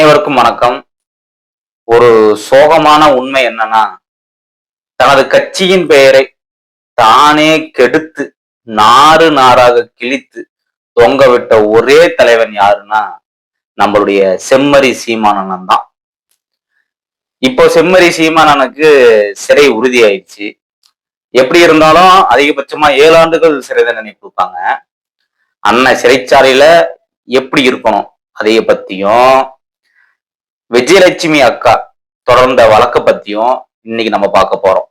அனைவருக்கும் வணக்கம். ஒரு சோகமான உண்மை என்னன்னா, தனது கட்சியின் பெயரை தானே கெடுத்து நாறு நாராக கிழித்து தொங்கவிட்ட ஒரே தலைவன் யாருன்னா நம்மளுடைய செம்மறி சீமானன் தான். இப்போ செம்மறி சீமானனுக்கு சிறை உறுதியாயிடுச்சு. எப்படி இருந்தாலும் அதிகபட்சமா 7 ஆண்டுகள் சிறை தண்டனை கொடுப்பாங்க. அண்ணன் சிறைச்சாலையில எப்படி இருக்கணும் அதைய பத்தியும், விஜயலட்சுமி அக்கா தொடர்ந்த வழக்க பத்தியும் இன்னைக்கு நம்ம பார்க்க போறோம்.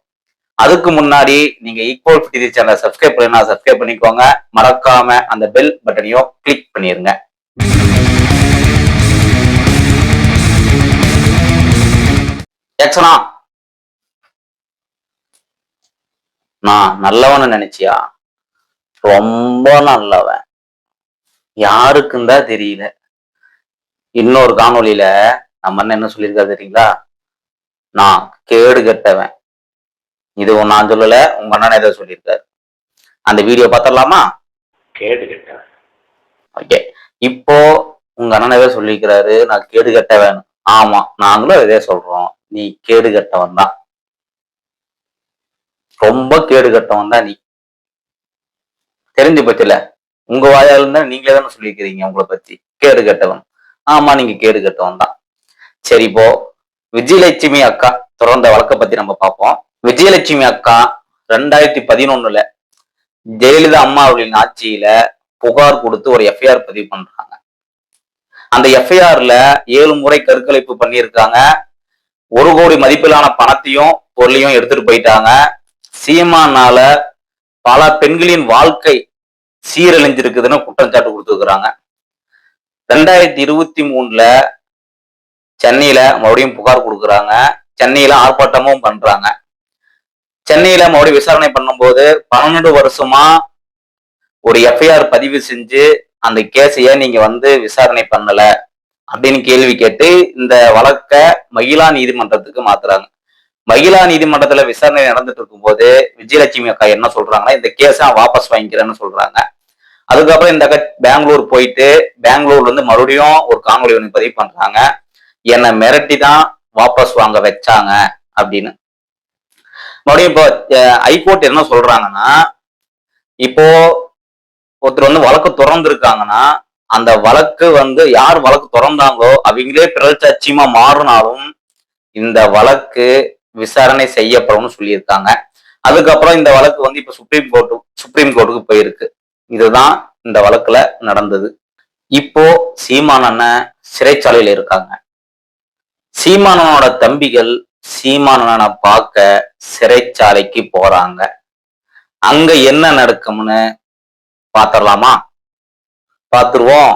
அதுக்கு முன்னாடி நீங்க ஈக்குவல் 53 சேனலை சப்ஸ்கிரைப் பண்ணா சப்ஸ்கிரைப் பண்ணிக்கோங்க. மறக்காம அந்த பெல் பட்டனையும் கிளிக் பண்ணிருங்க. நான் நல்லவன்னு நினைச்சியா? ரொம்ப நல்லவன். யாருக்கும் தான் தெரியல. இன்னொரு காணொலியில நம்ம அண்ணன் என்ன சொல்லியிருக்காரு தெரியுங்களா? நான் கேடு கெட்டவன். இது நான் சொல்லல, உங்க அண்ணன் ஏதோ சொல்லியிருக்காரு. அந்த வீடியோ பார்த்துடலாமா? கேடு கெட்டவன். ஓகே, இப்போ உங்க அண்ணன் ஏதோ சொல்லியிருக்கிறாரு, நான் கேடு கெட்டவன். ஆமா, நாங்களும் இதே சொல்றோம். நீ கேடு கெட்டவன் தான், ரொம்ப கேடு கெட்டவன் தான் நீ. தெரிஞ்சு போச்சுல, உங்க வாயால இருந்தா நீங்களே தானே சொல்லியிருக்கிறீங்க உங்களை பத்தி கேடு கெட்டவன். ஆமா, நீங்க கேடு கெட்டவன் தான். சரி, இப்போ விஜயலட்சுமி அக்கா தொடர்ந்த வழக்க பத்தி நம்ம பார்ப்போம். விஜயலட்சுமி அக்கா 2011 ஜெயலலிதா அம்மா அவர்களின் ஆட்சியில புகார் கொடுத்து ஒரு எஃப்ஐஆர் பதிவு பண்றாங்க. அந்த எஃப்ஐஆர்ல 7 முறை கருக்கலைப்பு பண்ணியிருக்காங்க. 1 கோடி மதிப்பிலான பணத்தையும் பொருளையும் எடுத்துட்டு போயிட்டாங்க. சீமானால பல பெண்களின் வாழ்க்கை சீரழிஞ்சிருக்குதுன்னு குற்றச்சாட்டு கொடுத்துருக்குறாங்க. 2023 சென்னையில மறுபடியும் புகார் கொடுக்குறாங்க. சென்னையில ஆர்ப்பாட்டமும் பண்றாங்க. சென்னையில மறுபடியும் விசாரணை பண்ணும்போது 12 வருஷமா ஒரு எஃப்ஐஆர் பதிவு செஞ்சு அந்த கேஸ் ஏன் நீங்க விசாரணை பண்ணல அப்படின்னு கேள்வி கேட்டு இந்த வழக்க மகிழா நீதிமன்றத்துக்கு மாத்துறாங்க. மகிழா நீதிமன்றத்துல விசாரணை நடந்துட்டு இருக்கும் போது விஜயலட்சுமி அக்கா என்ன சொல்றாங்கன்னா, இந்த கேஸை வாபஸ் வாங்கிக்கிறேன்னு சொல்றாங்க. அதுக்கப்புறம் இந்த பெங்களூர் போயிட்டு பெங்களூர்ல மறுபடியும் ஒரு காணொலி ஒன்று பதிவு பண்றாங்க. என்னை மிரட்டி தான் வாபஸ் வாங்க வச்சாங்க அப்படின்னு. மறுபடியும் இப்போ ஹைகோர்ட் என்ன சொல்றாங்கன்னா, இப்போ ஒருத்தர் வழக்கு தொடர்ந்து இருக்காங்கன்னா அந்த வழக்கு யார் வழக்கு தொடர்ந்தாங்களோ அவங்களே பிரச்சாட்சியமா மாறினாலும் இந்த வழக்கு விசாரணை செய்யப்படும் சொல்லியிருக்காங்க. அதுக்கப்புறம் இந்த வழக்கு இப்ப சுப்ரீம் கோர்ட்டுக்கு போயிருக்கு. இதுதான் இந்த வழக்குல நடந்தது. இப்போ சீமானண்ண சிறைச்சாலையில இருக்காங்க. சீமானனோட தம்பிகள் சீமானனை பார்க்க சிறைச்சாலைக்கு போறாங்க. அங்க என்ன நடக்கும்னு பாத்திரலாமா? பாத்துருவோம்.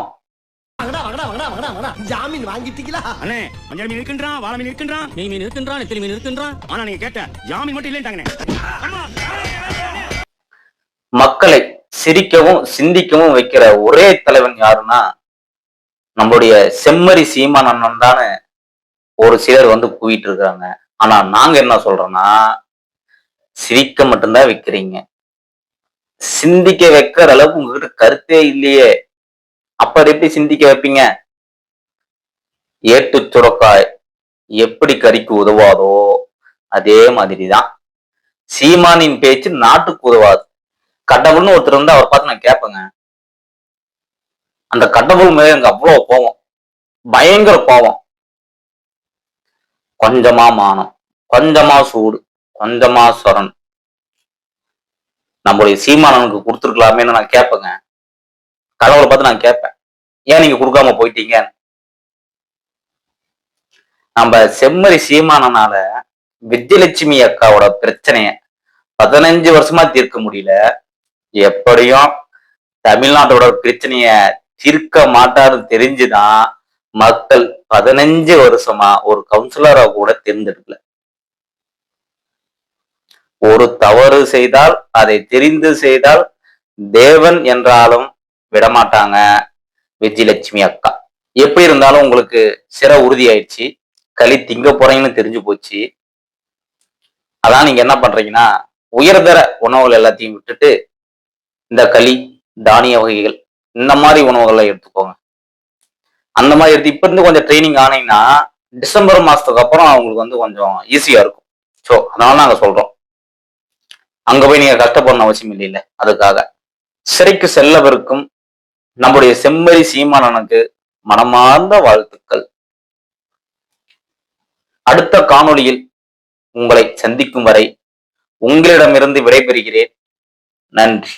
ஜாமீன் வாங்கிட்டீங்களா? அண்ணே, மஞ்சள் மீன் இருக்கின்றான், வாழை மீன் இருக்கின்றான், நெய் மீன் இருக்கின்றான், நெத்திலி மீன் இருக்கின்றான். ஆனா நீங்க கேட்ட ஜாமீன் மட்டும் இல்லைன்ட்டாங்கண்ணே. மக்களை சிரிக்கவும் சிந்திக்கவும் வைக்கிற ஒரே தலைவன் யாருன்னா நம்மளுடைய செம்மறி சீமானன் தானே ஒரு சிலர் கூவிட்டு இருக்காங்க. ஆனா நாங்க என்ன சொல்றோம்னா, சிரிக்க மட்டும்தான் வைக்கிறீங்க, சிந்திக்க வைக்கிற அளவுக்கு உங்ககிட்ட கருத்தே இல்லையே. அப்ப எப்படி சிந்திக்க வைப்பீங்க? ஏட்டு சுரக்காய் எப்படி கறிக்கு உதவாதோ அதே மாதிரிதான் சீமானின் பேச்சு நாட்டுக்கு உதவாது. கடவுள்னு ஒருத்தர் இருந்தா அவர் பார்த்து நான் கேட்பேங்க. அந்த கடவுள் மேல எனக்கு அவ்வளவு கோவம், பயங்கர கோவம். கொஞ்சமா மானம், கொஞ்சமா சூடு, கொஞ்சமா சொரன் நம்மளுடைய சீமானனுக்கு கொடுத்துருக்கலாமேன்னு நான் கேட்பேங்க. கடவுளை பார்த்து நான் கேட்பேன், ஏன் நீங்க கொடுக்காம போயிட்டீங்க? நம்ம செம்மறி சீமானனால விஜயலட்சுமி அக்காவோட பிரச்சனைய 15 வருஷமா தீர்க்க முடியல. எப்படியும் தமிழ்நாட்டோட பிரச்சனைய தீர்க்க மாட்டாருன்னு தெரிஞ்சுதான் மக்கள் 15 வருஷமா ஒரு கவுன்சிலரை கூட தேர்ந்தெடுக்கல. ஒரு தவறு செய்தால் அதை தெரிந்து செய்தால் தேவன் என்றாலும் விடமாட்டாங்க விஜயலட்சுமி அக்கா. எப்படி இருந்தாலும் உங்களுக்கு சிறை உறுதியாயிடுச்சு, களி திங்க போறீங்கன்னு தெரிஞ்சு போச்சு. அதான் நீங்க என்ன பண்றீங்கன்னா, உயர்தர உணவுகள் எல்லாத்தையும் விட்டுட்டு இந்த களி, தானிய வகைகள் இந்த மாதிரி உணவுகளை எடுத்துக்கோங்க. அந்த மாதிரி எடுத்து இப்ப இருந்து கொஞ்சம் ட்ரைனிங் ஆனீங்கன்னா டிசம்பர் மாசத்துக்கு அப்புறம் அவங்களுக்கு வந்து கொஞ்சம் ஈஸியா இருக்கும். ஸோ அதனால நாங்க சொல்றோம், அங்க போய் நீங்க கஷ்டப்படணும் அவசியம் இல்லைல்ல. அதுக்காக சிறைக்கு செல்லவிருக்கும் நம்முடைய செம்மறி சீமானனுக்கு மனமார்ந்த வாழ்த்துக்கள். அடுத்த காணொளியில் உங்களை சந்திக்கும் வரை உங்களிடமிருந்து விடைபெறுகிறேன். நன்றி.